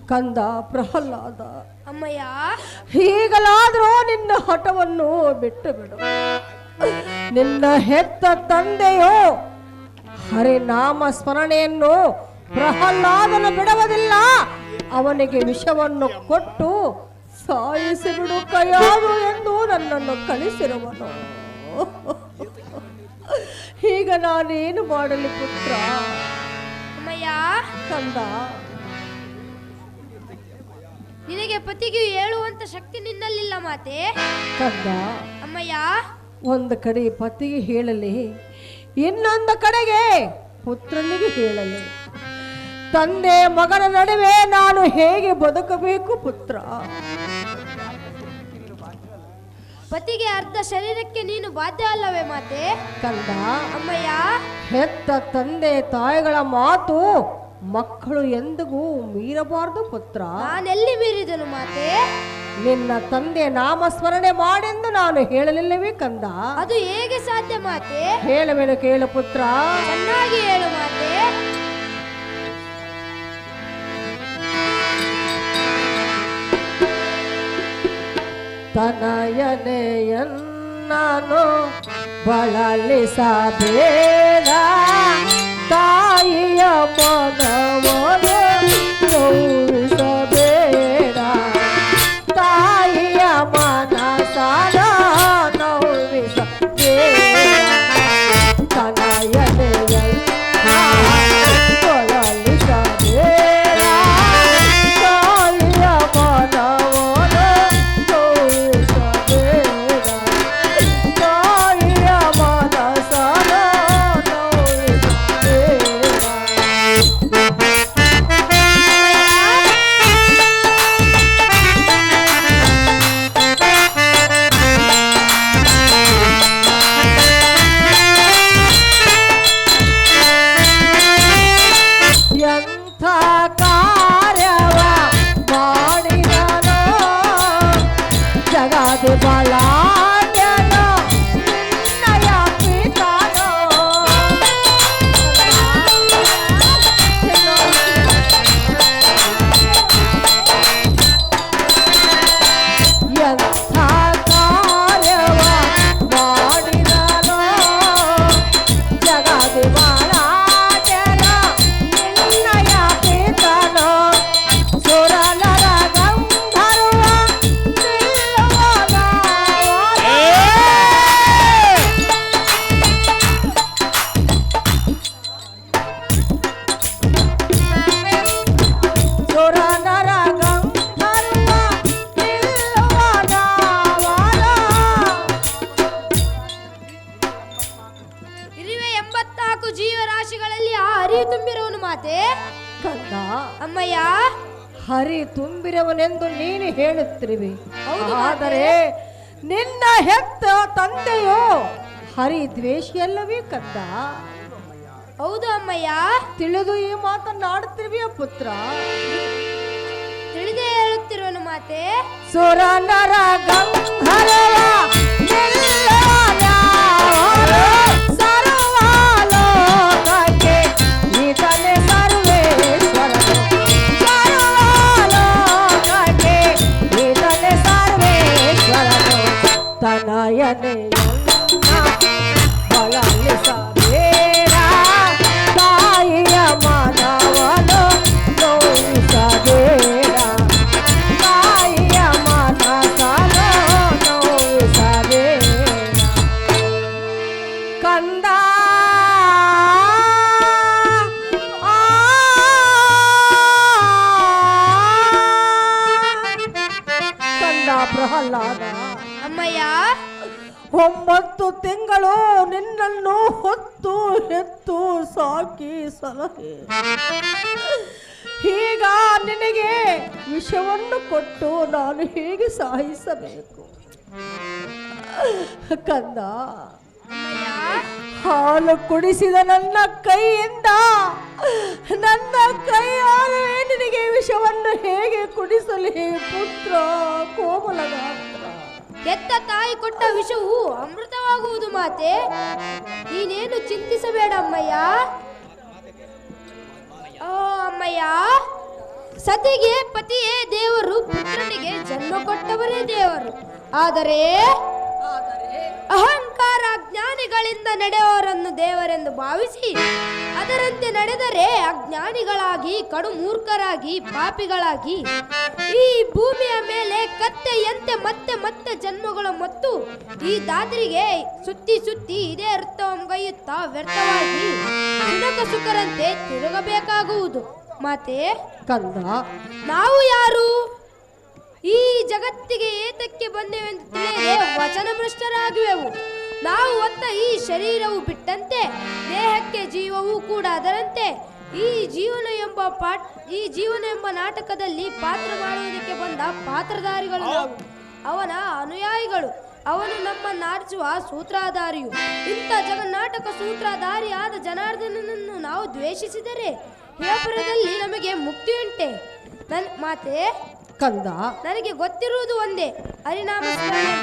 ಕಂದ ಪ್ರಹ್ಲಾದ, ಅಮ್ಮಯ್ಯ, ಹೀಗಲಾದರೂ ನಿನ್ನ ಹಠವನ್ನು ಬಿಟ್ಟು ಬಿಡು. ನಿನ್ನ ಹೆತ್ತ ತಂದೆಯೋ ಹರಿನಾಮ ಸ್ಮರಣೆಯನ್ನು ಪ್ರಹ್ಲಾದನ ಬಿಡುವುದಿಲ್ಲ. ಅವನಿಗೆ ವಿಷವನ್ನು ಕೊಟ್ಟು ಸಾಯಿಸಿ ಬಿಡು ಕೈಯಾರು ಎಂದು ನನ್ನನ್ನು ಕಳಿಸಿರುವನು. ಈಗ ನಾನೇನು ಮಾಡಲಿ ಪುತ್ರ? ಅಮ್ಮಯ್ಯ, ಕಂದ, ನಿನಗೆ ಪತಿಗೆ ಹೇಳುವಂತ ಶಕ್ತಿ ನಿನ್ನಲ್ಲಿಲ್ಲ ಮಾತೆ. ಕಂದ, ಅಮ್ಮಯ್ಯ, ಒಂದು ಕಡೆ ಪತಿಗೆ ಹೇಳಲಿ, ಇನ್ನೊಂದು ಕಡೆಗೆ ಪುತ್ರನಿಗೆ ಹೇಳಲಿ. ತಂದೆ ಮಗನ ನಡುವೆ ನಾನು ಹೇಗೆ ಬದುಕಬೇಕು ಪುತ್ರ? ಪತಿಗೆ ಅರ್ಧ ಶರೀರಕ್ಕೆ ನೀನು ಬಾಧ್ಯ ಅಲ್ಲವೇ ಮಾತೆ? ಕಂದ, ಅಮ್ಮಯ್ಯ, ಹೆತ್ತ ತಂದೆ ತಾಯಿಗಳ ಮಾತು ಮಕ್ಕಳು ಎಂದಿಗೂ ಮೀರಬಾರದು ಪುತ್ರ. ನಾನೆಲ್ಲಿ ಮೀರಿದನು ಮಾತೆ? ನಿನ್ನ ತಂದೆ ನಾಮಸ್ಮರಣೆ ಮಾಡೆಂದು ನಾನು ಹೇಳಲಿಲ್ಲವೇ ಕಂದ? ಅದು ಹೇಗೆ ಸಾಧ್ಯ ಮಾತೆ? ಹೇಳುವೆನು ಕೇಳು ಪುತ್ರ. ಚೆನ್ನಾಗಿ ಹೇಳು ಮಾತೆ. ತನಯನೆಯನ್ನನು ಬಳಲಿಸಬೇಡ, ತಾಯಿಯ ಮನವನ್ನು ನೋವಿಸಬೇಡ, ತಾಯಿಯ ಮನಸಾನ ನೋವಿಸಬೇಡ. ತನಯನೆಯನ್ನ ಬಳಲಿಸಬೇಡ, ತಾಯಿಯ ಮನವನ್ನು ನೋವಿಸಬೇಡ, ತಾಯಿಯ ಮನಸಾನ ಎಂಥ ಕಾರ್ಯವ ಮಾಡಿದನೋ ಜಗದ ಬಲಾಢ್ಯನೋ ನಿನ್ನಯ ಪಿತನೋ. ಎಂಥ ಕಾರ್ಯವ ಮಾಡಿದನೋ ಜಗದ ಬಲಾಢ್ಯನೋ ನಿನ್ನಯ ಪಿತನೋ. ಸುರನರ ಗಂಧರ್ವ ನಿಲ್ಲುವನ ಸುರನರ ಗಂಧರ್ವ ನಿಲ್ಲುವನ ವರ. ಇರುವೆ 84 ಜೀವರಾಶಿಗಳಲ್ಲಿ ಆ ಹರಿ ತುಂಬಿರುವನು ಮಾತೆ. ಕಂದ, ಅಮ್ಮಯ್ಯ, ಹರಿ ತುಂಬಿರವನೆಂದು ನೀನು ಹೇಳುತ್ತಿರುವೆ. ಹೌದು ಆದರೆ ನಿನ್ನ ಹೆತ್ತ ತಂದೆಯೋ ಹರಿ ದ್ವೇಷಿಯಲ್ಲವೇ ಕಂದ? ಹೌದು ಅಮ್ಮಯ್ಯ, ತಿಳಿದು ಈ ಮಾತನ್ನಾಡುತ್ತಿರುವೆಯ ಪುತ್ರ? ತಿಳಿದೇ ಹೇಳುತ್ತಿರುವನು ಮಾತೆ. ಸುರನರ ಗಂಧರ್ವ ನಿಲ್ಲುವನ್ಯಾವನು, ಸರ್ವಲೋಕಕ್ಕೆ ಈತನೇ ಸರ್ವೇಶ್ವರನು, ಸರ್ವಲೋಕಕ್ಕೆ ಈತನೇ ಸರ್ವೇಶ್ವರನು. ತನಯನೆಯನ್ನ ಬಳಲಿಸಬೇಡ, ತಾಯಿಯ ಮನವನ್ನು ನೋವಿಸಬೇಡ, ತಾಯಿಯ ಮನಸನ್ನು ನೋವಿಸಬೇಡ. ಕಂದ, ಕಂದ ಪ್ರಹ್ಲಾದ, ಅಮ್ಮಯ್ಯ, 9 ತಿಂಗಳು ನಿನ್ನನ್ನು ಹೊತ್ತು ಹೆತ್ತು ಸಾಕಿ ಸಲಹೆ ಈಗ ನಿನಗೆ ವಿಷವನ್ನು ಕೊಟ್ಟು ನಾನು ಹೇಗೆ ಸಾಯಿಸಬೇಕು ಕಂದ? ಅಮ್ಮಯ್ಯ, ಹಾಲು ಕುಡಿಸಿದ ನನ್ನ ಕೈಯಿಂದ ನನ್ನ ಕೈಯಾರೆ ನಿನಗೆ ವಿಷವನ್ನು ಹೇಗೆ ಕುಡಿಸಲಿ ಪುತ್ರ ಕೋಮಲಗಾತ್ರ? ಹೆತ್ತ ತಾಯಿ ಕೊಟ್ಟ ವಿಷವು ಅಮೃತವಾಗುವುದು ಮಾತೆ. ನೀನೇನು ಚಿಂತಿಸಬೇಡ ಅಮ್ಮಯ್ಯ. ಓ ಅಮ್ಮಯ್ಯ, ಸತಿಗೆ ಪತಿಯೇ ದೇವರು, ಪುತ್ರನಿಗೆ ಜನ್ಮ ಕೊಟ್ಟವರೇ ದೇವರು. ಆದರೆ ಅಹಂಕಾರ ಜ್ಞಾನಿಗಳಿಂದ ನಡೆಯುವವರನ್ನು ದೇವರೆಂದು ಭಾವಿಸಿ ಅದರಂತೆ ನಡೆದರೆ ಅಜ್ಞಾನಿಗಳಾಗಿ, ಕಡು ಮೂರ್ಖರಾಗಿ, ಪಾಪಿಗಳಾಗಿ ಈ ಭೂಮಿಯ ಮೇಲೆ ಕತ್ತೆಯಂತೆ ಮತ್ತೆ ಮತ್ತೆ ಜನ್ಮಗಳು ಮತ್ತು ಈ ದಾದರಿಗೆ ಸುತ್ತಿ ಸುತ್ತಿ ಇದೇ ವೃತ್ತವೊಂಗೈಯುತ್ತಾ ವ್ಯರ್ಥವಾಗಿ ಸುನಕ ಸುಖರಂತೆ ತಿರುಗಬೇಕಾಗುವುದು. ಮಾತೆ, ಕಂದ, ನಾವು ಯಾರು? ಈ ಜಗತ್ತಿಗೆ ಏತಕ್ಕೆ ಬಂದೆವೆಂದು ತಿಳಿಯದೆ ವಚನಭ್ರಷ್ಟರಾಗುವೆವು. ನಾವು ಹೊತ್ತ ಈ ಶರೀರವು ಬಿಟ್ಟಂತೆ ದೇಹಕ್ಕೆ ಜೀವವೂ ಕೂಡ ಅದರಂತೆ ಈ ಜೀವನ ಎಂಬ ನಾಟಕದಲ್ಲಿ ಪಾತ್ರ ಮಾಡುವುದಕ್ಕೆ ಬಂದ ಪಾತ್ರಧಾರಿಗಳು ನಾವು, ಅವನ ಅನುಯಾಯಿಗಳು. ಅವನು ನಮ್ಮನ್ನಾರಿಸುವ ಸೂತ್ರಧಾರಿಯು. ಇಂಥ ಜಗನ್ನಾಟಕ ಸೂತ್ರಧಾರಿಯಾದ ಜನಾರ್ದನನನ್ನು ನಾವು ದ್ವೇಷಿಸಿದರೆ ಹೇಪುರದಲ್ಲಿ ನಮಗೆ ಮುಕ್ತಿಯುಂಟೆ? ಮಾತೆ, ಕಂದ, ನನಗೆ ಗೊತ್ತಿರುವುದು ಒಂದೇ, ಹರಿನಾಮ ಸ್ಮರಣೆ.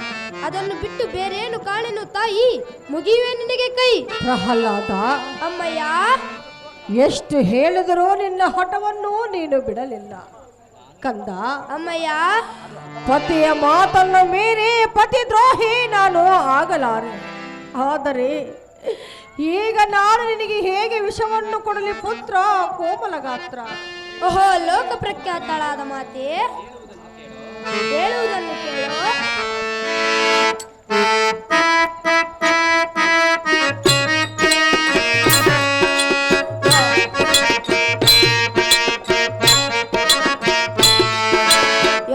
ಅದನ್ನು ಬಿಟ್ಟು ಬೇರೇನು ಕಾಣೆನು ತಾಯಿ, ಮುಗಿಯುವೆ ನಿನಗೆ ಕೈ. ಪ್ರಹ್ಲಾದ, ಅಮ್ಮಯ್ಯ, ಎಷ್ಟು ಹೇಳಿದರೂ ನಿನ್ನ ಹಠವನ್ನು ನೀನು ಬಿಡಲಿಲ್ಲ. ಕಂದ, ಅಮ್ಮಯ್ಯ, ಪತಿಯ ಮಾತನ್ನು ಮೀರಿ ಪತಿದ್ರೋಹಿ ನಾನು ಆಗಲಾರೆ. ಆದರೆ ಈಗ ನಾನು ನಿನಗೆ ಹೇಗೆ ವಿಷವನ್ನು ಕೊಡಲಿ ಪುತ್ರ ಕೋಮಲಗಾತ್ರ? ಓಹೋ, ಲೋಕ ಪ್ರಖ್ಯಾತಳಾದ ಮಾತೆ, ಹೇಳುವುದನ್ನು ಕೇಳು.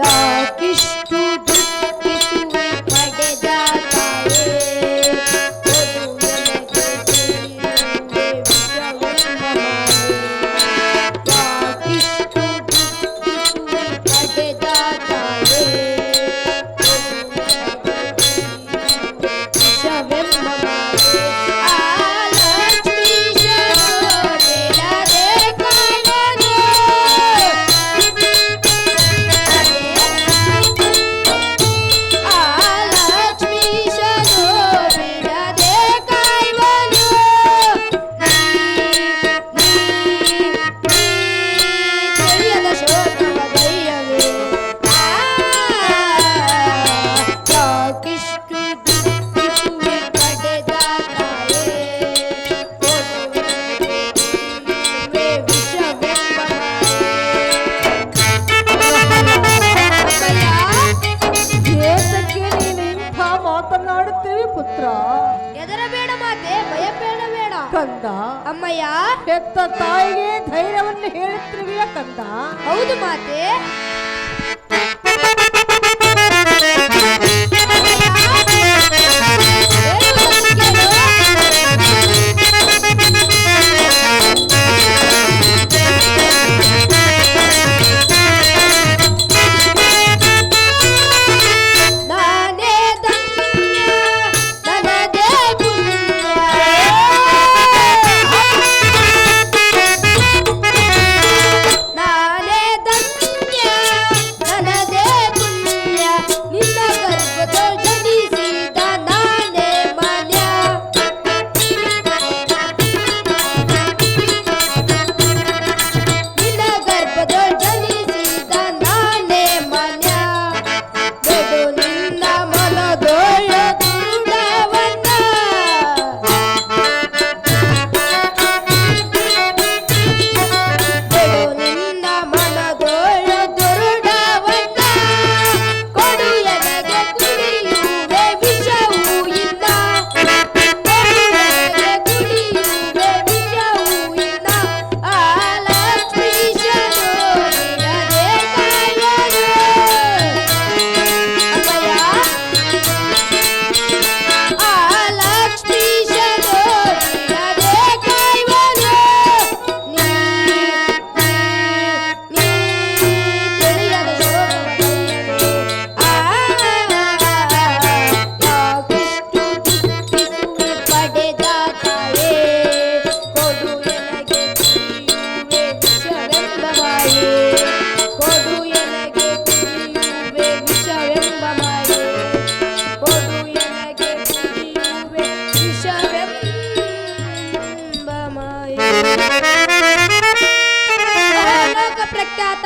ಯಾಕಿಷ್ಟು ದುಃಖಿಸುವೆ ಪಡೆದ ತಾಯೇ, ಕಂದ, ಅಮ್ಮಯ್ಯ, ಹೆತ್ತ ತಾಯಿಗೆ ಧೈರ್ಯವನ್ನು ಹೇಳುತ್ತಿರುವೆಯ ಕಂದ? ಹೌದು ಮಾತೆ.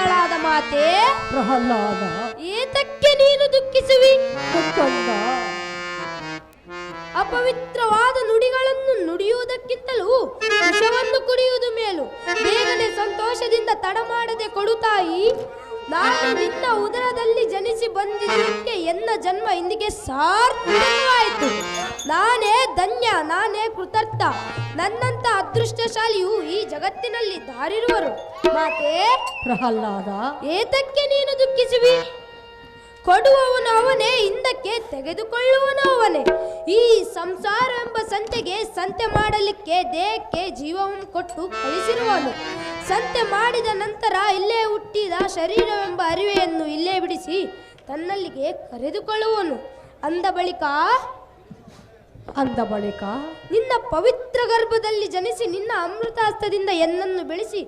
ಮಗಳಾದ ಮಾತೆ ಪ್ರಹ್ಲಾದ, ಏತಕ್ಕೆ ನೀನು ದುಃಖಿಸುವಿ? ಕಂದ, ಅಪವಿತ್ರವಾದ ನುಡಿಗಳನ್ನು ನುಡಿಯುವುದಕ್ಕಿಂತಲೂ ವಿಷವನ್ನು ಕುಡಿಯುವುದು ಮೇಲು. ಬೇಗನೆ ಸಂತೋಷದಿಂದ ತಡ ಮಾಡದೆ ಕೊಡು ತಾಯಿ. ನಾನು ನಿನ್ನ ಉದರದಲ್ಲಿ ಜನಿಸಿ ಬಂದಿದ್ದಕ್ಕೆ ಎನ್ನ ಜನ್ಮ ಇಂದಿಗೆ ಸಾರ್ಥಕವಾಯಿತು. ನಾನೇ ಧನ್ಯ, ನಾನೇ ಕೃತಾರ್ಥ. ನನ್ನಂತ ಅದೃಷ್ಟಶಾಲಿಯು ಈ ಜಗತ್ತಿನಲ್ಲಿ ದಾರಿರುವರು. ಮಾತೆ ಪ್ರಹ್ಲಾದ, ಏತಕ್ಕೆ ನೀನು ದುಃಖಿಸುವಿ? ಕೊಡುವವನು ಅವನೇ, ಹಿಂದಕ್ಕೆ ತೆಗೆದುಕೊಳ್ಳುವನು ಅವನೇ. ಈ ಸಂಸಾರ ಎಂಬ ಸಂತೆಗೆ ಸಂತೆ ಮಾಡಲಿಕ್ಕೆ ದೇಹಕ್ಕೆ ಜೀವವನ್ನು ಕೊಟ್ಟು ಕಳಿಸಿರುವನು. ಸಂತೆ ಮಾಡಿದ ನಂತರ ಇಲ್ಲೇ ಹುಟ್ಟಿದ ಶರೀರವೆಂಬ ಅರಿವೆಯನ್ನು ಇಲ್ಲೇ ಬಿಡಿಸಿ ತನ್ನಲ್ಲಿಗೆ ಕರೆದುಕೊಳ್ಳುವನು. ಅಂದ ಬಳಿಕ ನಿನ್ನ ಪವಿತ್ರ ಗರ್ಭದಲ್ಲಿ ಜನಿಸಿ ನಿನ್ನ ಅಮೃತಾಸ್ತದಿಂದ ಎನ್ನನ್ನು ಬೆಳೆಸಿ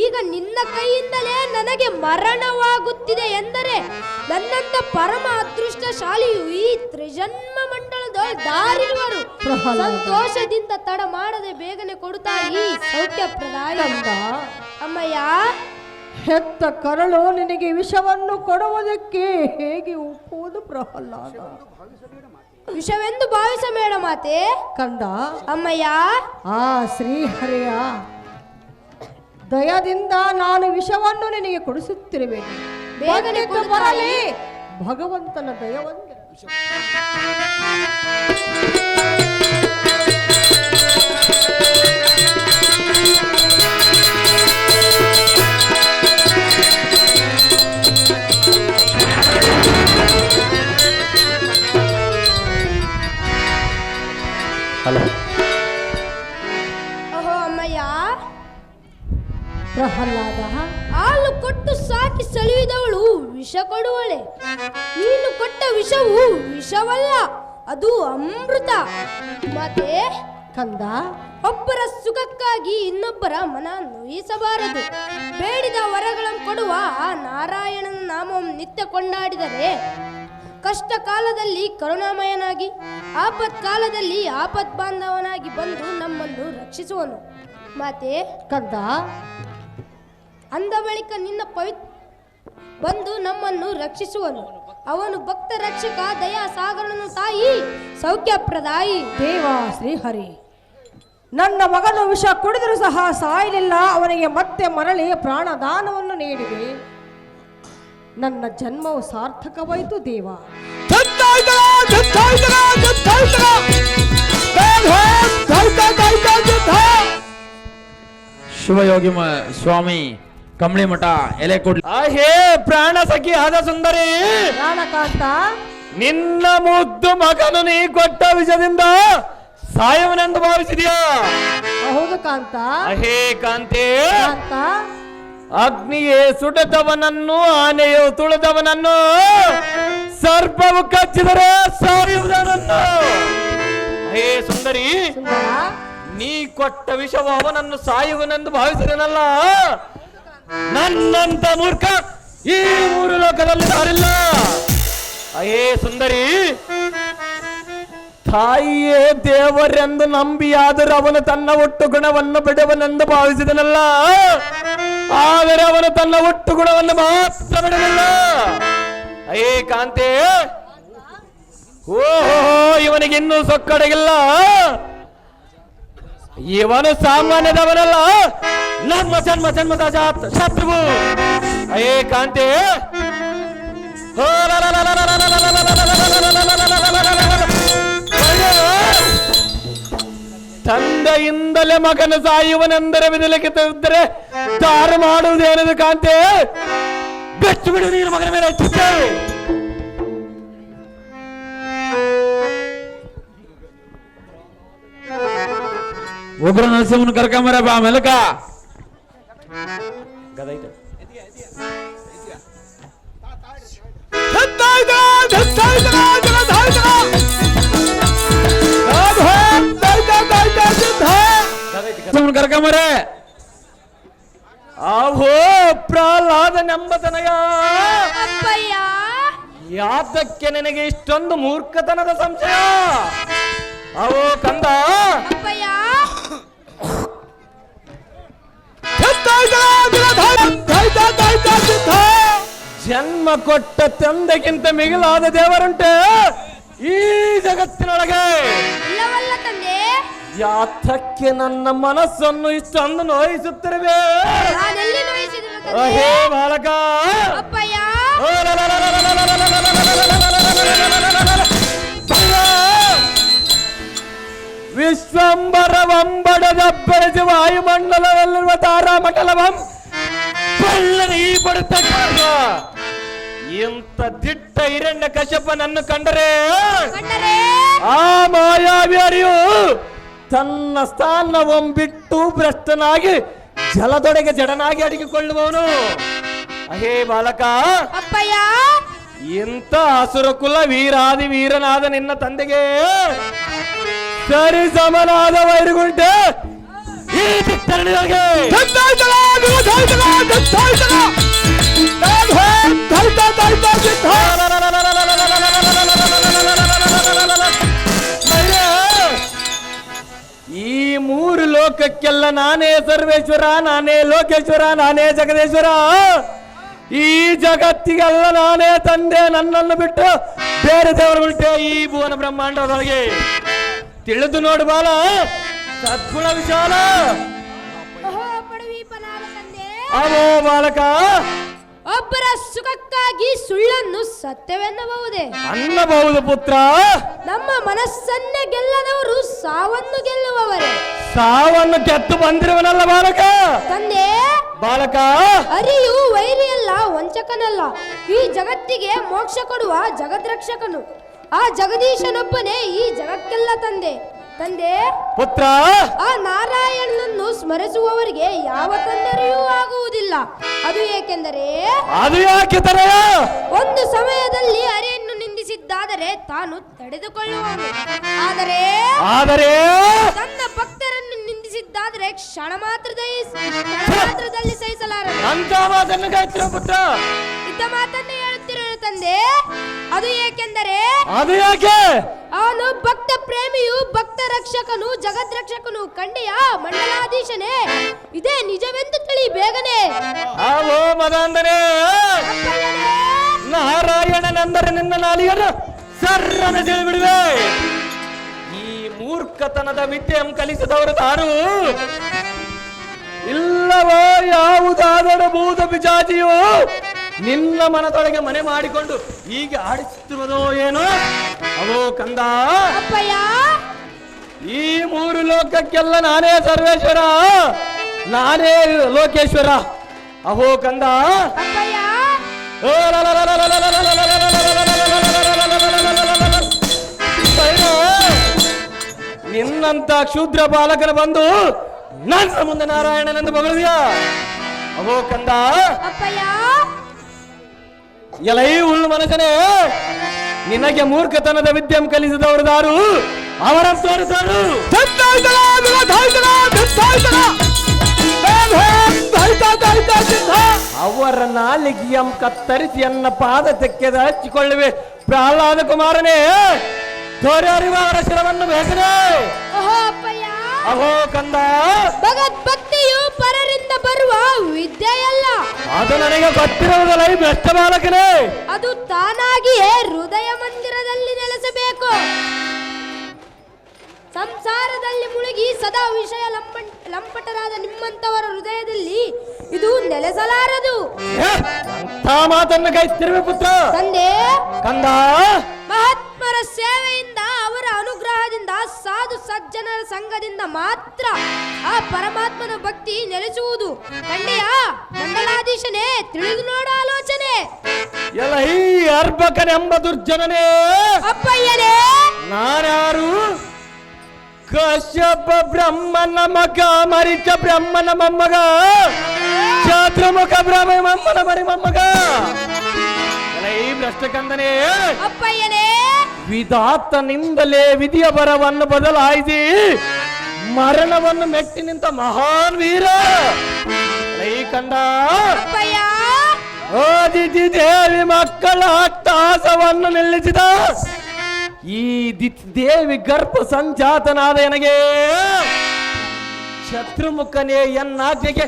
ಈಗ ನಿನ್ನ ಕೈಯಿಂದಲೇ ನನಗೆ ಮರಣವಾಗುತ್ತಿದೆ ಎಂದರೆ ನನ್ನಂತ ಪರಮ ಅದೃಷ್ಟಶಾಲಿಯು ಈ ತ್ರಿಜನ್ಮ ಮಂಡಲದ ದಾರಿರುವರು. ಸಂತೋಷದಿಂದ ತಡ ಮಾಡದೆ ಬೇಗನೆ ಕೊಡುತ್ತಾ ಈ ಸೌಖ್ಯಪ್ರದಾಯ. ಅಮ್ಮಯ್ಯ, ಹೆತ್ತ ಕರಳು ನಿನಗೆ ವಿಷವನ್ನು ಕೊಡುವುದಕ್ಕೆ ಹೇಗೆ ಒಪ್ಪುವುದು ಪ್ರಹ್ಲಾದ? ವಿಷವೆಂದು ಭಾವಿಸಬೇಡ ಮಾತೆ. ಕಂದ, ಅಮ್ಮಯ್ಯ, ಆ ಶ್ರೀಹರಿಯ ದಯದಿಂದ ನಾನು ವಿಷವನ್ನು ನಿನಗೆ ಕೊಡಿಸುತ್ತಿರುವೆನು. ಬೇಗನೆ ಬರಲಿ ಭಗವಂತನ ದಯವೊಂದು. ಓಹೋ ಅಮ್ಮಯ್ಯ, ಪ್ರಹ್ಲಾದ, ಹಾಲು ಕೊಟ್ಟು ಸಾಕಿ ಸೆಳೆಯುವುದವಳು ವಿಷ ಕೊಡುವಳೆ. ನೀನು ಕೊಟ್ಟ ವಿಷವು ವಿಷವಲ್ಲ, ಅದು ಅಮೃತ. ಮತ್ತೆ ಕಂದ, ಒಬ್ಬರ ಸುಖಕ್ಕಾಗಿ ಇನ್ನೊಬ್ಬರ ಮನ ನೋಯಿಸಬಾರದು. ಬೇಡಿದ ವರಗಳನ್ನು ಕೊಡುವ ಆ ನಾರಾಯಣನ ನಾಮವನ್ನು ನಿತ್ಯ ಕೊಂಡಾಡಿದರೆ ಕಷ್ಟ ಕಾಲದಲ್ಲಿ ಕರುಣಾಮಯನಾಗಿ, ಆಪತ್ ಕಾಲದಲ್ಲಿ ಆಪತ್ ಬಾಂಧವನಾಗಿ ಬಂದು ನಮ್ಮನ್ನು ರಕ್ಷಿಸುವನು. ಮಾತೆ ಕಂದ, ಅಂದ ಬಳಿಕ ನಿನ್ನ ಬಂದು ನಮ್ಮನ್ನು ರಕ್ಷಿಸುವನು. ಅವನು ಭಕ್ತ ರಕ್ಷಕ, ದಯಾ ಸಾಗರನು, ತಾಯಿ ಸೌಖ್ಯಪ್ರದಾಯಿ. ದೇವ ಶ್ರೀಹರಿ, ನನ್ನ ಮಗನು ವಿಷ ಕುಡಿದರೂ ಸಹ ಸಾಯಲಿಲ್ಲ. ಅವನಿಗೆ ಮತ್ತೆ ಮರಳಿ ಪ್ರಾಣದಾನವನ್ನು ನೀಡಿದೆ. ನನ್ನ ಜನ್ಮವು ಸಾರ್ಥಕವಾಯಿತು ದೇವ. ಶಿವಯೋಗಿ ಸ್ವಾಮಿ ಕಂಬಳಿ ಮಠ ಎಲೆ ಕೊಡ್ಲಿ. ಹೇ ಪ್ರಾಣ ಸಖಿ ಆದ ಸುಂದರಿ, ಪ್ರಾಣಕಾಂತ, ನಿನ್ನ ಮುದ್ದು ಮಗನು ನೀ ಕೊಟ್ಟ ವಿಷದಿಂದ ಸಾಯವನೆಂದು ಭಾವಿಸಿದ್ಯಾ? ಹೌದು ಕಾಂತ. ಹೇ ಕಾಂತೆ, ಕಾಂತ, ಅಗ್ನಿಯೇ ಸುಡದವನನ್ನು, ಆನೆಯು ತುಳಿದವನನ್ನು, ಸರ್ಪವು ಕಚ್ಚಿದರೆ ಸಾಯುವುದನನ್ನು. ಹೇ ಸುಂದರಿ, ಸುಂದರ, ನೀ ಕೊಟ್ಟ ವಿಷವು ಅವನನ್ನು ಸಾಯುವನೆಂದು ಭಾವಿಸಿದನಲ್ಲ. ನನ್ನಂತ ಮೂರ್ಖ ಈ ಮೂರು ಲೋಕದಲ್ಲಿ ಯಾರಿಲ್ಲ. ಹೇ ಸುಂದರಿ, ತಾಯಿಯೇ ದೇವರೆಂದು ನಂಬಿಯಾದರೂ ಅವನು ತನ್ನ ಒಟ್ಟು ಗುಣವನ್ನು ಬಿಡುವನೆಂದು ಭಾವಿಸಿದನಲ್ಲ. ಆದರೆ ಅವನು ತನ್ನ ಒಟ್ಟು ಗುಣವನ್ನು ಮಾತ್ರ ಬಿಡಲಿಲ್ಲ. ಹೇ ಕಾಂತೆ, ಓಹೋ, ಇವನಿಗೆ ಇನ್ನೂ ಸೊಕ್ಕಡಗಿಲ್ಲ. ಇವನು ಸಾಮಾನ್ಯದವನಲ್ಲ, ನಮ್ಮ ಜನ್ಮದ ಶತ್ರುವು. ಹೇ ಕಾಂತೆ, ತಂದೆಯಿಂದಲೇ ಮಗನು ಸಾಯುವನೆಂದರೆ ವಿಧಲಿಖಿತವಿದ್ದರೆ ತಾರು ಮಾಡುವುದೇನದು ಕಾಂತೆ? ಬೆಚ್ಚು ಬಿಡು ನೀನು ಮಗನ ಮೇಲೆ ಹಚ್ಚಿದ್ದೆ. ಒಬ್ಬರ ನರಸಿಂಹನ ಕರ್ಕೊಂಬರ ಬಾ ಮೆಲಕ. ಕರ್ಕೊಂಬರೆ. ಆಹೋ ಪ್ರಹ್ಲಾದನೆಂಬ ತನಯ, ಅಪ್ಪಯ್ಯ, ಯಾತಕ್ಕೆ ನಿನಗೆ ಇಷ್ಟೊಂದು ಮೂರ್ಖತನದ ಸಂಶಯ? ಅವೋ ಕಂದ, ಅಪ್ಪಯ್ಯ, ಜನ್ಮ ಕೊಟ್ಟ ತಂದೆಗಿಂತ ಮಿಗಿಲಾದ ದೇವರುಂಟೆ ಈ ಜಗತ್ತಿನೊಳಗೆ? ಇಲ್ಲವಲ್ಲ ತಂದೆ. ಯಾತಕ್ಕೆ ನನ್ನ ಮನಸ್ಸನ್ನು ಇಷ್ಟೊಂದು ನೋಯಿಸುತ್ತಿರುವೆ? ನಾನೆಲ್ಲಿ ನೋಯಿಸಿದ್ರು ತಂದೆ? ಹೇ ಬಾಲಕ, ಅಪ್ಪಯ್ಯ. ವಿಶ್ವಂಬರವಂಬಡದಬ್ಬರಿಸಿ ವಾಯುಮಂಡಲದಲ್ಲಿರುವ ತಾರಾಮಂಡಲವಂ ಬಳ್ಳನಿ ಪಡುತ್ತ ಇಂಥ ದಿಟ್ಟ ಹಿರಣ್ಯ ಕಶ್ಯಪನನ್ನು ಕಂಡರೆ ಆ ಮಾಯಾವಿ ಅರಿಯು ತನ್ನ ಸ್ಥಾನವಂ ಬಿಟ್ಟು ಭ್ರಷ್ಟನಾಗಿ ಜಲದೊಡೆಗೆ ಜಡನಾಗಿ ಅಡಗಿಕೊಳ್ಳುವವನು. ಅಹೇ ಬಾಲಕ, ಅಪ್ಪಯ್ಯ. ಇಂಥ ಅಸುರ ಕುಲ ವೀರಾದಿ ವೀರನಾದ ನಿನ್ನ ತಂದೆಗೆ ಸರಿ ಸಮನಾದ ವೈರುಗುಂಟೆ ಈ ಚಿತ್ತರಣಿಯಾಗೆ. ಈ ಮೂರು ಲೋಕಕ್ಕೆಲ್ಲ ನಾನೇ ಸರ್ವೇಶ್ವರ, ನಾನೇ ಲೋಕೇಶ್ವರ, ನಾನೇ ಜಗದೇಶ್ವರ. ಈ ಜಗತ್ತಿಗೆಲ್ಲ ನಾನೇ ತಂದೆ. ನನ್ನನ್ನು ಬಿಟ್ಟು ಬೇರೆ ದೇವರುಗಳುಂಟೆ ಈ ಭುವನ ಬ್ರಹ್ಮಾಂಡದೊಳಗೆ? ತಿಳಿದು ನೋಡು ಬಾಲ, ಸದ್ಗುಣ ವಿಶಾಲ. ಅವೋ ಬಾಲಕ, ಒಬ್ಬರ ಸುಖಕ್ಕಾಗಿ ಸುಳ್ಳನ್ನು ಸತ್ಯವೆನ್ನಬಹುದೇ? ಅನ್ನಬಹುದು ಪುತ್ರ. ನಮ್ಮ ಮನಸ್ಸನ್ನೇ ಗೆಲ್ಲದವರು ಸಾವನ್ನು ಗೆಲ್ಲುವವರೇ. ಸಾವನ್ನು ಗೆದ್ದು ಬಂದಿರುವನಲ್ಲ ಬಾಲಕ. ತಂದೆ, ಬಾಲಕ, ಅರಿಯು ವೈರಿಯಲ್ಲ, ವಂಚಕನಲ್ಲ. ಈ ಜಗತ್ತಿಗೆ ಮೋಕ್ಷ ಕೊಡುವ ಜಗದ್ರಕ್ಷಕನು ಆ ಜಗದೀಶನೊಬ್ಬನೇ ಈ ಜಗಕ್ಕೆಲ್ಲ ತಂದೆ. ತಂದೆ, ಪುತ್ರ, ಆ ನಾರಾಯಣನನ್ನು ಸ್ಮರಿಸುವವರಿಗೆ ಯಾವ ತೊಂದರೆಯೂ ಆಗುವುದಿಲ್ಲ. ಅದು ಏಕೆಂದರೆ ಅದು ಯಾಕೆ ತರೆಯ? ಒಂದು ಸಮಯದಲ್ಲಿ ಹರಿಯನ್ನು ನಿಂದಿಸಿದ್ದಾದರೆ ತಾನು ತಡೆದುಕೊಳ್ಳುವವನು. ಆದರೆ ತನ್ನ ಭಕ್ತರನ್ನು ನಿಂದಿಸಿದ್ದಾದರೆ ಕ್ಷಣ ಮಾತ್ರದಲ್ಲಿ ಸಹಿಸಲಾರನು. ಅಂತ ಮಾತನ್ನು ಗಾಯತ್ರಿ ಪುತ್ರ. ಇದ್ದ ಮಾತನ್ನು ಹೇಳುತ್ತಿರುವ ತಂದೆ. ಅದು ಏಕೆಂದರೆ ಅದು ಯಾಕೆ? ಅವನು ಭಕ್ತ ಪ್ರೇಮಿಯು, ಭಕ್ತ ರಕ್ಷಕನು, ಜಗದ್ರಕ್ಷಕನು, ಕಂಡೆಯ ಮಂಡಲಾಧೀಶನೇ. ಇದೇ ನಿಜವೆಂದು ತಿಳಿ ಬೇಗನೆ. ಅವೋ ಮದಾಂಧನೇ, ನಾರಾಯಣನೆಂದರೆ ನಿನ್ನ ನಾಲಿಗೆಯನ್ನು ಸರ್ರನ ಬಿಡುವೆ. ಈ ಮೂರ್ಖತನದ ವಿದ್ಯೆಯನ್ನು ಕಲಿಸಿದವರು ತಾನು ಇಲ್ಲವೋ? ಯಾವುದಾದರೂ ಭೂತ ಪಿಶಾಚಿಯೋ ನಿನ್ನ ಮನದೊಳಗೆ ಮನೆ ಮಾಡಿಕೊಂಡು ಹೀಗೆ ಆಡಿಸುತ್ತಿರುವುದೋ ಏನೋ? ಅವೋ ಕಂದ, ಅಪ್ಪಯ್ಯ, ಈ ಮೂರು ಲೋಕಕ್ಕೆಲ್ಲ ನಾನೇ ಸರ್ವೇಶ್ವರ, ನಾನೇ ಲೋಕೇಶ್ವರ. ಅಹೋ ಕಂದ, ಅಪ್ಪಯ್ಯ, ನಿನ್ನಂತ ಕ್ಷುದ್ರ ಬಾಲಕನ ಬಂದು ನನ್ನ ಮುಂದೆ ನಾರಾಯಣನೆಂದು ಮಗಳಿದ್ಯಾ? ಅಹೋ ಕಂದ, ಅಪ್ಪಯ್ಯ, ಎಲೈ ಹುಲ್ಲು ಮನಸ್ಸನೇ, ನಿನಗೆ ಮೂರ್ಖತನದ ವಿದ್ಯೆ ಕಲಿಸಿದವರು ದಾರು ಅವರನ್ನು ತೋರಿಸಾರು. ಅವರ ನಾಲಿಗೆಯಂ ಕತ್ತರಿಸಿ ಎನ್ನ ಪಾದ ತೆಕ್ಕೆದ ಹಚ್ಚಿಕೊಳ್ಳುವೆ. ಪ್ರಹ್ಲಾದ ಕುಮಾರನೇ, ತೋರಿವ ಅವರ ಶಿರವನ್ನು ಬೇಕನೆ. ಅಪ್ಪಯ್ಯ, ಅಹೋ ಕಂದ, ಭಗವದ್ಭಕ್ತಿಯು ಪರರಿಂದ ಬರುವ ವಿದ್ಯೆಯಲ್ಲ. ಅದು ನನಗೆ ಗೊತ್ತಿರುವುದಲ್ಲ ಈ ಭ್ರಷ್ಟ ಬಾಲಕನೇ. ಅದು ತಾನಾಗಿಯೇ ಹೃದಯ ಮಂದಿರದಲ್ಲಿ ನೆಲೆಸಬೇಕು. ಸಂಸಾರದಲ್ಲಿ ಮುಳುಗಿ ಸದಾ ವಿಷಯ ಲಂಪಟರಾದ ನಿಮ್ಮಂತವರ ಹೃದಯದಲ್ಲಿ ಇದು ನೆಲೆಸಲಾರದು. ಎಂಥ ಮಾತನ್ನು ಕೈತಿರುವೆ ಪುತ್ರ. ತಂದೆ, ಕಂದ, ಮಹಾತ್ಮರ ಸೇವೆಯಿಂದ, ಅವರ ಅನುಗ್ರಹದಿಂದ, ಸಾಧು ಸಜ್ಜನರ ಸಂಘದಿಂದ ಮಾತ್ರ ಆ ಪರಮಾತ್ಮನ ಭಕ್ತಿ ನೆಲೆಸುವುದು. ಕಂಡೆಯ ಮಂಡಲಾಧೀಶನೇ, ತಿಳಿದು ನೋಡ ಆಲೋಚನೆ. ಎಲ್ಲ ಈ ಅರ್ಭಕನೆಂಬ ದುರ್ಜನನೇ. ಅಪ್ಪಯ್ಯನೇ, ನಾರ್ಯಾರು? ಕಶ್ಯಪ ಬ್ರಹ್ಮನ ಮಗ, ಮರಿಚ ಬ್ರಹ್ಮನ ಮೊಮ್ಮಗ, ಚಾತುರ್ಮುಖ ಬ್ರಹ್ಮನ ಮರಿ ಮೊಮ್ಮಗ. ಈ ಭ್ರಷ್ಟಕಂದನೇ, ಅಪ್ಪಯ್ಯನೇ, ವಿಧಾತನಿಂದಲೇ ವಿಧಿಯ ಬರವನ್ನು ಬದಲಾಯಿಸಿ ಮರಣವನ್ನು ಮೆಟ್ಟಿ ನಿಂತ ಮಹಾನ್ ವೀರ. ಈ ಕಂದ, ಅಪ್ಪಯ್ಯ, ಆದಿತಿ ದೇವಿ ಮಕ್ಕಳ ಅಟ್ಟಹಾಸವನ್ನು ನಿಲ್ಲಿಸಿದ ಈ ದೇವಿ ಗರ್ಭ ಸಂಜಾತನಾದ ನನಗೆ ಶತ್ರುಮುಖನೇ ಎನ್ನಾಜ್ಞೆಗೆ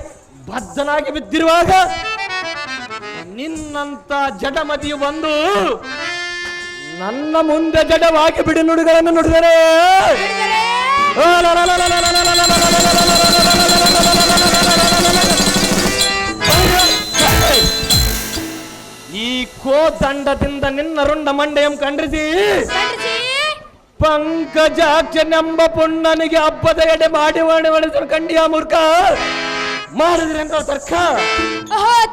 ಬದ್ಧನಾಗಿ ಬಿದ್ದಿರುವಾಗ ನಿನ್ನಂತ ಜಡಮತಿಯು ಬಂದು ನನ್ನ ಮುಂದೆ ಜಡವಾಗಿ ಬಿಡಿ ನುಡಿಗಳನ್ನು ನುಡಿದರೆ ಈ ಕೋದಂಡದಿಂದ ನಿನ್ನ ರುಂಡ ಮಂಡೆಯಂ ಖಂಡಿಸಿ ಪಂಕಜಾಕ್ಷನೆಂಬ ಪುಣ್ಣನಿಗೆ ಹಬ್ಬದ ಎಡೆ ಮಾಡಿ ಒಣವಣಿಸಲು ಕಂಡಿಯ ಮೂರ್ಖ ಮಾಡಿದ್ರೆ ಅಂತ ತರ್ಕ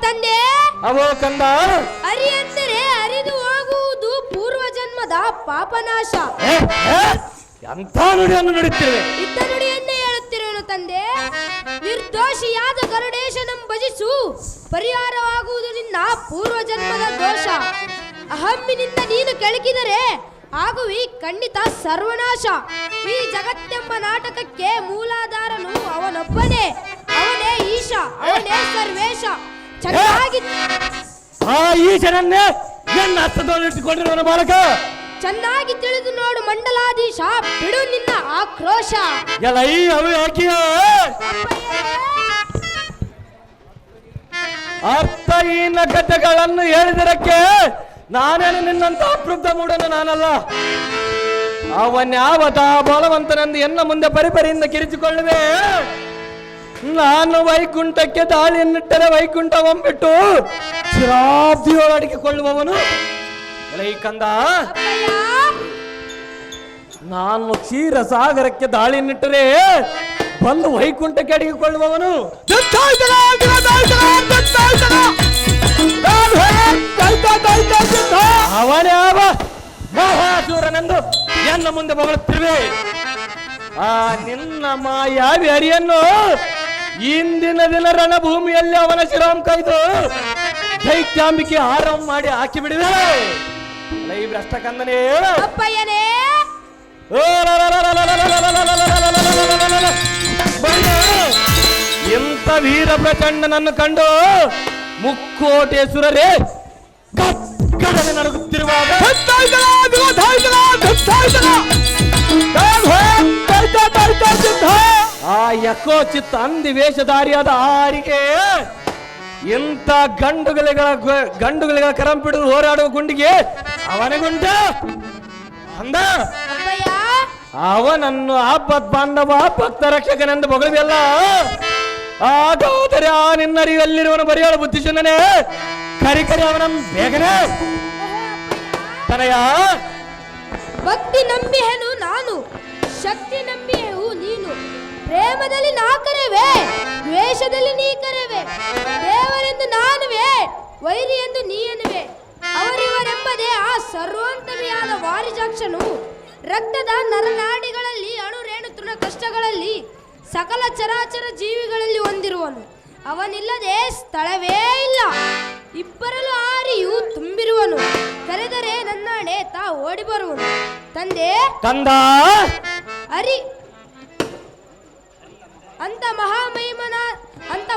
ತಂದೆ ಅವೋ ಕಂದ ಅರಿ ಎಂದರೆ ಅರಿದು ಹೋಗುವುದು ಪೂರ್ವ ಜನ್ಮದ ಪಾಪನಾಶ. ಎಂಥ ನುಡಿಯನ್ನು ನುಡಿತೇವೆ ಇದ್ದ ನುಡಿಯನ್ನೇ ಹೇಳುತ್ತಿರುವನು ತಂದೆ. ನಿರ್ದೋಷಿಯಾದ ಗರುಡೇಶನಂ ಭಜಿಸು, ಪರಿಹಾರವಾಗುವುದು ನಿನ್ನ ಪೂರ್ವ ಜನ್ಮದ ದೋಷ. ಅಹಮ್ಮಿನಿಂದ ನೀನು ಕೆಳಕಿದರೆ ಆಗುವಿ ಖಂಡಿತ ಸರ್ವನಾಶ. ಈ ಜಗತ್ತೆಂಬ ನಾಟಕಕ್ಕೆ ಮೂಲಾಧಾರನು ಅವನೊಬ್ಬನೇ. ಅವನೇ ಈಶ, ಅವನೇ ಸರ್ವೇಶ. ಚೆನ್ನಾಗಿ ಆ ಈಶನನ್ನೇ ನನ್ನ ಹಸ್ತದಲ್ಲಿಟ್ಟುಕೊಂಡಿರುವನ ಬಾಲಕ. ಚೆನ್ನಾಗಿ ತಿಳಿದು ನೋಡು ಮಂಡಲಾಧೀಶ, ಬಿಡು ನಿನ್ನ ಆಕ್ರೋಶ. ಎಲ್ಲ ಈ ಅವು ಯಾಕಿಯ ಅರ್ಥಹೀನ ಕಥೆಗಳನ್ನು ಹೇಳಿದರಕ್ಕೆ ನಾನೇನು ನಿನ್ನಂತ ಅಪ್ರಬುದ್ಧ ಮೂಡನು ನಾನಲ್ಲ. ಅವನ್ಯಾವತ ಬಲವಂತನೆಂದು ಎನ್ನ ಮುಂದೆ ಪರಿಪರಿಯಿಂದ ಕಿರಿಚಿಕೊಳ್ಳುವೆ. ನಾನು ವೈಕುಂಠಕ್ಕೆ ದಾಳಿಯನ್ನಿಟ್ಟರೆ ವೈಕುಂಠ ಒಂಬಿಟ್ಟು ಚಿರಾಬ್ದಿಯೊಳಡಿಕೊಳ್ಳುವವನು. ಈ ಕಂದ, ನಾನು ಕ್ಷೀರ ಸಾಗರಕ್ಕೆ ದಾಳಿಯನ್ನಿಟ್ಟರೆ ಬಂದು ವೈಕುಂಠಕ್ಕೆ ಅಡಗಿಕೊಳ್ಳುವವನು. ಅವನ್ಯಾವ ಮಹಾಸೂರನೆಂದು ಎನ್ನ ಮುಂದೆ ಬಗಳುತ್ತಿರುವೆ. ಆ ನಿನ್ನ ಮಾಯಾವಿ ಹರಿಯನ್ನು ಇಂದಿನ ದಿನ ರಣಭೂಮಿಯಲ್ಲಿ ಅವನ ಶಿರಾಮ್ ಕೈದು ದೈತ್ಯಾಂಬಿಕೆ ಆರಾಮ್ ಮಾಡಿ ಹಾಕಿ ಬಿಡಿವೆ. ಈ ಭ್ರಷ್ಟ ಕಂದನೇ ಅಪ್ಪಯ್ಯನೇ, ಇಂಥ ವೀರ ಪ್ರಚಂಡನನ್ನು ಕಂಡು ಮುಕ್ಕೋಟೆ ಸುರರೇ ಕಡಲೆ ನಡುಗುತ್ತಿರುವಾಗ ಆ ಯಕೋಚಿತ್ ಅಂದಿ ವೇಷಧಾರಿಯಾದ ಆರಿಗೆ ಇಂಥ ಗಂಡುಗಳಿಗಳ ಕರಂ ಪಿಡಿದು ಹೋರಾಡುವ ಗುಂಡಿಗೆ ಅವನಿಗುಂಟ ಅಂದ. ಅವನನ್ನು ಆಪತ್ ಬಾಂಧವ ಭಕ್ತ ರಕ್ಷಕನೆಂದು ಬೊಗಳುವೆಲ್ಲ. ಆಗೋದರೆ ಆ ನಿನ್ನರಿಯಲ್ಲಿರುವನು ಬರೆಯಲು ಬುದ್ಧಿಶೂನ್ಯನೇ. ಕರಿ ಅವನ ಬೇಗನೆ ತನಯ. ಭಕ್ತಿ ನಂಬಿಹೆನು ನಾನು, ಶಕ್ತಿ ನಂಬಿಹೆವು ನೀನು. ಪ್ರೇಮದಲ್ಲಿ ನಾ ಕರೆವೆ, ದ್ವೇಷದಲ್ಲಿ ನೀ ಕರೆವೆ. ದೇವರೆಂದು ನಾನುವೆ, ವೈರಿ ಎಂದು ನೀ ಎನ್ನುವೆ. ಅವರಿವರೆಂಬುದೇ ಆ ಸರ್ವೋತ್ತಮಿಯಾದ ವಾರಿಜಾಕ್ಷನು. ರಕ್ತದ ನರನಾಡಿಗಳಲ್ಲಿ ಅಣುರೇಣು ತೃಣ ಕಷ್ಟಗಳಲ್ಲಿ ಸಕಲ ಚರಾಚರ ಜೀವಿಗಳಲ್ಲಿ ಹೊಂದಿರುವನು. ಅವನಿಲ್ಲದೆ ಸ್ಥಳವೇ ಇಲ್ಲ. ಇಬ್ಬರಲು ಆರಿಯು ತುಂಬಿರುವನು. ಕರೆದರೆ ನನ್ನಾಣೆ ತಾ ಓಡಿ ಬರುವನು. ತಂದೆ ಕಂದ ಅರಿ ಅಂತ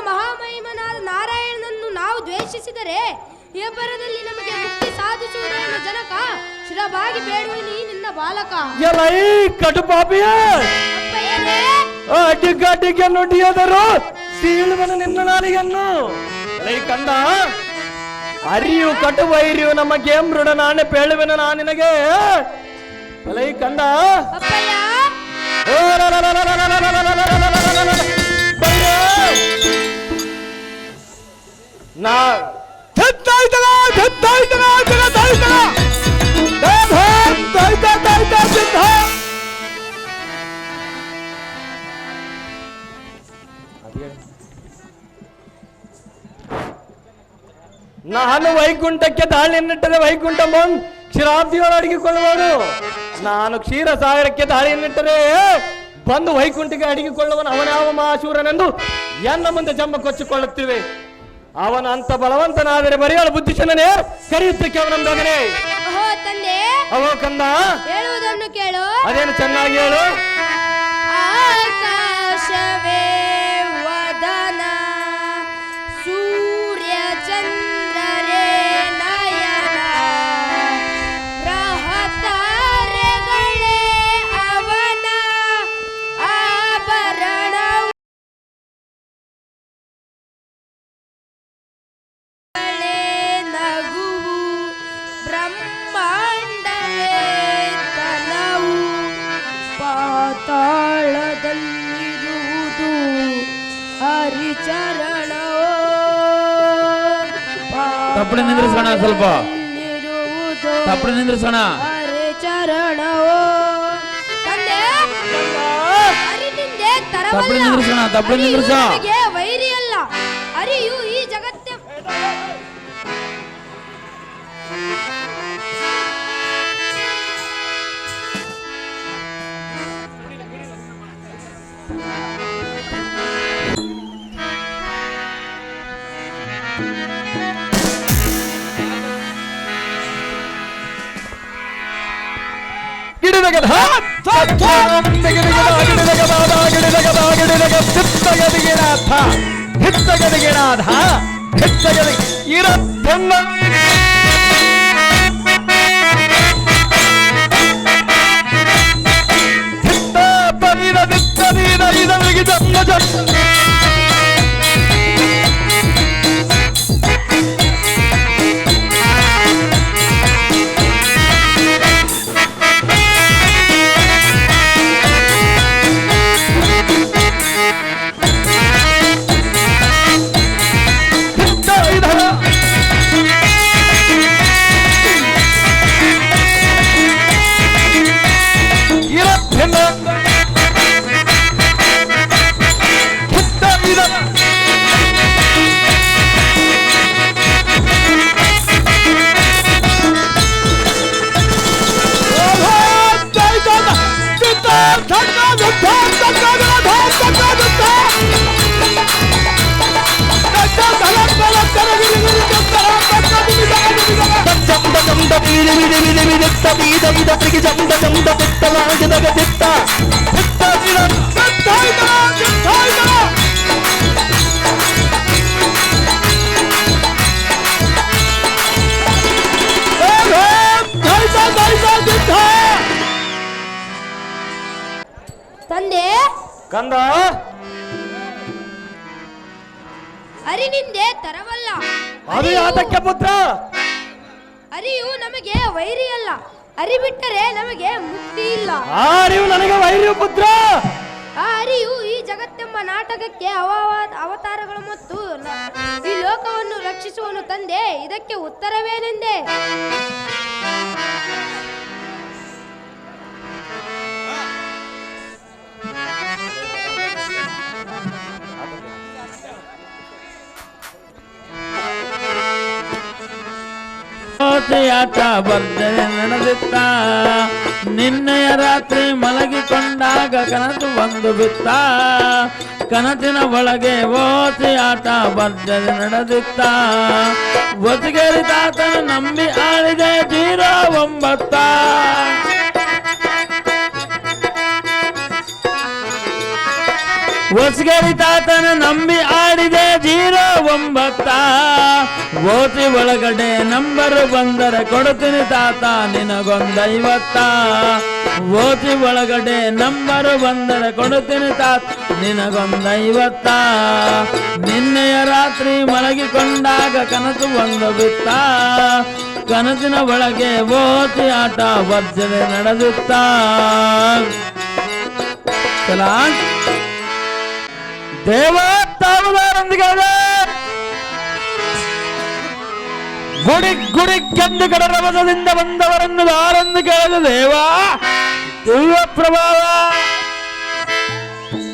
ಮಹಾಮಹಿಮನಾದ ನಾರಾಯಣನನ್ನು ನಾವು ದ್ವೇಷಿಸಿದರೆ ಇಬ್ಬರದಲ್ಲಿ ನಮಗೆ ಮುಕ್ತಿ ಸಾಧಿಸುವುದನ್ನು ಜನಕ ಶಿರಬಾಗಿ ಬೇಡುವನಿ ನಿನ್ನ ಬಾಲಕ. ಕಟು ಪಾಪಿಯ ಅಡ್ಡಿಗಡ್ಡಿಗೆ ನುಡಿಯದರು ಸೀಳುವನು ನಿನ್ನ ನಾಲಿಗೆಯನ್ನು. ಕಂದ ಅರಿಯು ಕಟು ವೈರಿಯು ನಮಗೆ ಮೃಡ ನಾಣೆ ಪೇಳುವೆನು ನಾ ನಿನಗೆ. ಕಂದ ನಾ ನಾನು ವೈಕುಂಠಕ್ಕೆ ದಾಳಿಯನ್ನಿಟ್ಟರೆ ವೈಕುಂಠ ಬಂದು ಕ್ಷೀರಾಬ್ದಿಯೊಳ ಅಡಗಿಕೊಳ್ಳುವನು. ನಾನು ಕ್ಷೀರ ಸಾಗರಕ್ಕೆ ದಾಳಿಯನ್ನಿಟ್ಟರೆ ಬಂದು ವೈಕುಂಠಕ್ಕೆ ಅಡಗಿಕೊಳ್ಳುವನು. ಅವನಾವ ಮಹಾಶೂರನೆಂದು ಎನ್ನ ಮುಂದೆ ಜಂಬ ಕೊಚ್ಚಿಕೊಳ್ಳುತ್ತಿವೆ. ಅವನ ಅಂತ ಬಲವಂತನಾದರೆ ಬರೆಯಲು ಬುದ್ಧಿಶೂನ್ಯನೇ. ಕರೆಯುತ್ತಕ್ಕೆ ಅವನ ಮಗನೇ. ಅವೋ ಕಂದ, ಹೇಳುವುದನ್ನು ಕೇಳು. ಅದೇನು ಚೆನ್ನಾಗಿ ಹೇಳು. ಆಕಾಶವೇ ವದನ, ಸೂರ್ಯ ಚಂದ್ರರೇ ನಯನ, ಗ್ರಹತಾರೆಗಳೇ ಅವನ ಆಭರಣ. ಚರಣ ತಪ್ಪಡೆ ನಿಂದ್ರಿಸೋಣ, ಸ್ವಲ್ಪ ತಪ್ಪಡೆ ನಿಂದ್ರಿಸೋಣ. ಹರಿ ಚರಣವೋ ತಂದೆ ಹರಿನಿಂದೆ ತಪ್ಪಡೆ ತರವಲ್ಲ, ನಿಂದ್ರಿಸೋಣ, ತಪ್ಪಡೆ ಹರಿಯು ನಿಂದ್ರಿಸ. ನಮಗೆ ವೈರಿಯಲ್ಲ, ಹರಿಯು ಈ ಜಗತ್ತೆ ತಂದೆ ಕಂದ ಹರಿನಿಂದೆ ತರವಲ್ಲ, ಅದು ಯಾತಕ್ಕೆ ಪುತ್ರ? ಹರಿಯು ನಮಗೆ ವೈರಿಯಲ್ಲ, ಹರಿ ಬಿಟ್ಟರೆ ನಮಗೆ ಮುಕ್ತಿ ಇಲ್ಲ. ಆ ನೀವು ನನಗೆ ವೈರಿ ಪುತ್ರ. ಆ ಹರಿಯು ಈ ಜಗತ್ತೆಂಬ ನಾಟಕಕ್ಕೆ ಅವತಾರಗಳು ಮತ್ತು ಈ ಲೋಕವನ್ನು ರಕ್ಷಿಸುವನು ತಂದೆ. ಇದಕ್ಕೆ ಉತ್ತರವೇನೆಂದೆ? ಆಟ ಭರ್ಜರಿ ನಡೆದಿತ್ತ, ನಿನ್ನೆಯ ರಾತ್ರಿ ಮಲಗಿಕೊಂಡಾಗ ಕನಸು ಬಂದು ಬಿತ್ತ, ಕನಸಿನ ಒಳಗೆ ಓತಿ ಆಟ ಭರ್ಜರಿ ನಡೆದಿತ್ತ, ಒಸಗೇರಿ ತಾತನ ನಂಬಿ ಆಳಿದೆ 09. ಹೊಸಗೇರಿ ತಾತನ ನಂಬಿ ಆಡಿದೆ 09. ಓತಿ ಒಳಗಡೆ ನಂಬರ್ ಬಂದರೆ ಕೊಡ್ತೀನಿ ತಾತ ನಿನಗೊಂದು50. ಓತಿ ಒಳಗಡೆ ನಂಬರ್ ಬಂದರೆ ಕೊಡ್ತೀನಿ ತಾತ ನಿನಗೊಂದು50. ನಿನ್ನೆಯ ರಾತ್ರಿ ಮಲಗಿಕೊಂಡಾಗ ಕನಸು ಒಂದು ಬಿತ್ತ, ಕನಸಿನ ಒಳಗೆ ಓತಿ ಆಟ ಭರ್ಜರಿ ನಡೆದಿತ್ತ. ದೇವತಾರೊಂದಿಗೆ ಗುಡಿ ಗುಡಿ ಕೆಂದು ಕಡ ರಭಸದಿಂದ ಬಂದವರನ್ನು ದಾರೆಂದು ಕೇಳಿದ ದೇವ ದಿವ್ಯ ಪ್ರಭಾವ